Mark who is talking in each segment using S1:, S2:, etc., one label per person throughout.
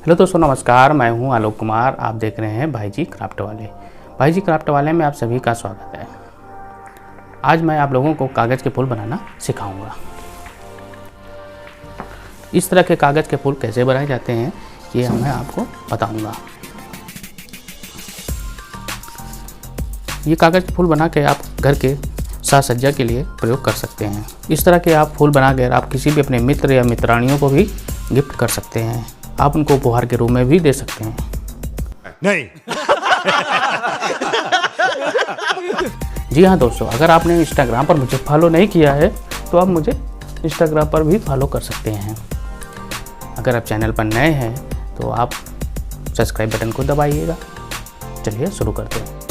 S1: Hello दोस्तों, नमस्कार। मैं हूं आलोक कुमार। आप देख रहे हैं भाई जी क्राफ्ट वाले। भाई जी क्राफ्ट वाले में आप सभी का स्वागत है। आज मैं आप लोगों को कागज़ के फूल बनाना सिखाऊंगा। इस तरह के कागज़ के फूल कैसे बनाए जाते हैं ये मैं आपको बताऊंगा। ये कागज़ के फूल बना के आप घर के साज सज्जा के लिए प्रयोग कर सकते हैं। इस तरह के आप फूल बनाकर आप किसी भी अपने मित्र या मित्रानियों को भी गिफ्ट कर सकते हैं। आप उनको उपहार के रूप में भी दे सकते हैं।
S2: नहीं।
S1: जी हाँ दोस्तों, अगर आपने इंस्टाग्राम पर मुझे फॉलो नहीं किया है तो आप मुझे इंस्टाग्राम पर भी फॉलो कर सकते हैं। अगर आप चैनल पर नए हैं तो आप सब्सक्राइब बटन को दबाइएगा। चलिए शुरू करते हैं।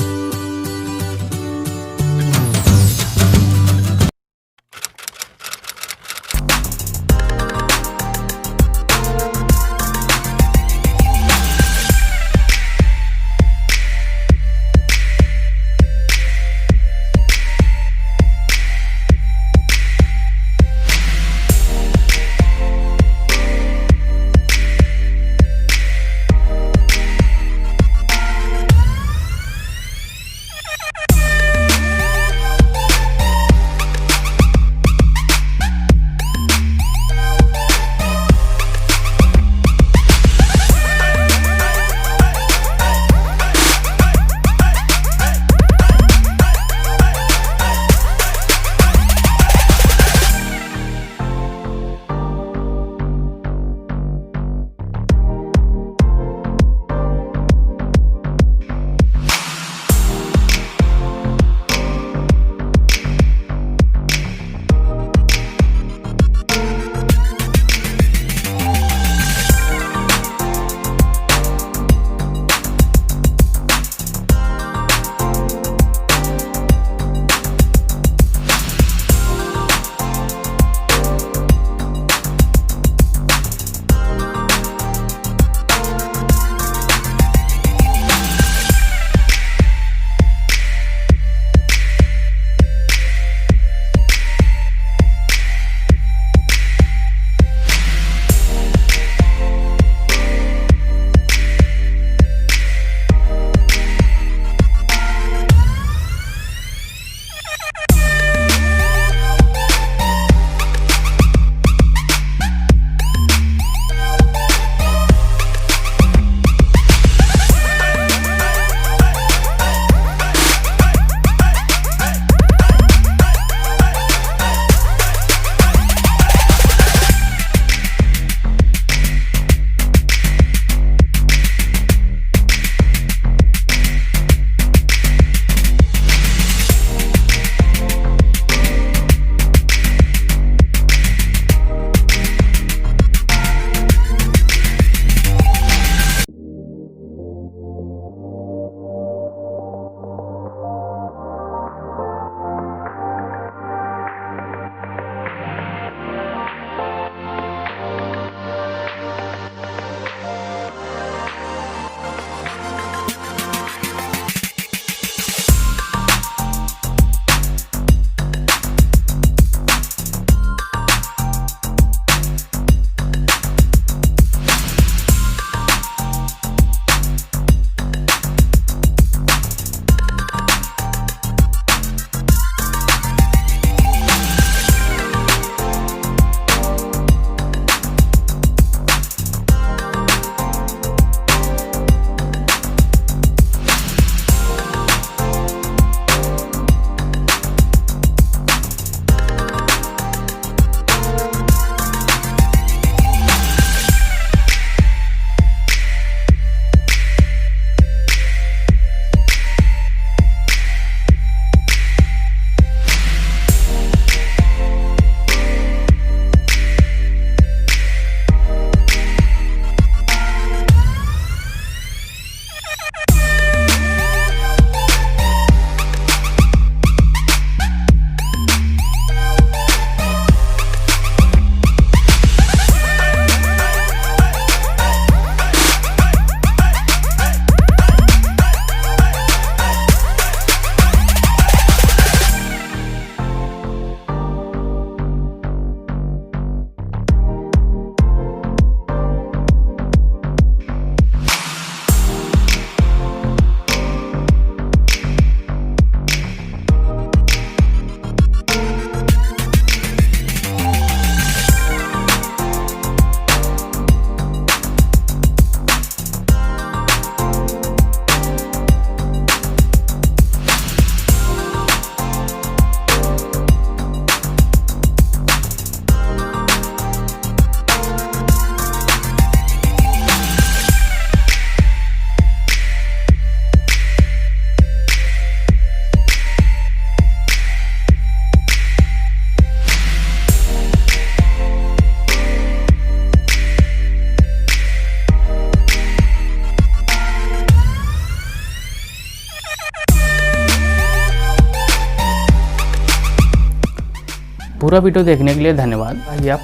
S1: पूरा वीडियो देखने के लिए धन्यवाद। ये आप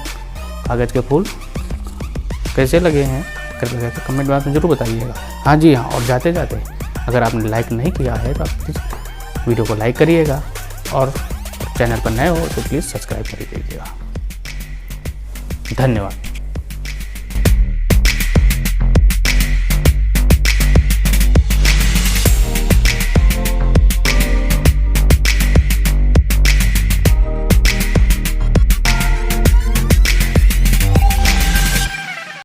S1: कागज़ के फूल कैसे लगे हैं कृपया करके कमेंट बॉक्स में ज़रूर बताइएगा। हाँ जी हाँ, और जाते जाते अगर आपने लाइक नहीं किया है तो आप प्लीज़ वीडियो को लाइक करिएगा और चैनल पर नए हो तो प्लीज़ सब्सक्राइब कर दीजिएगा। धन्यवाद।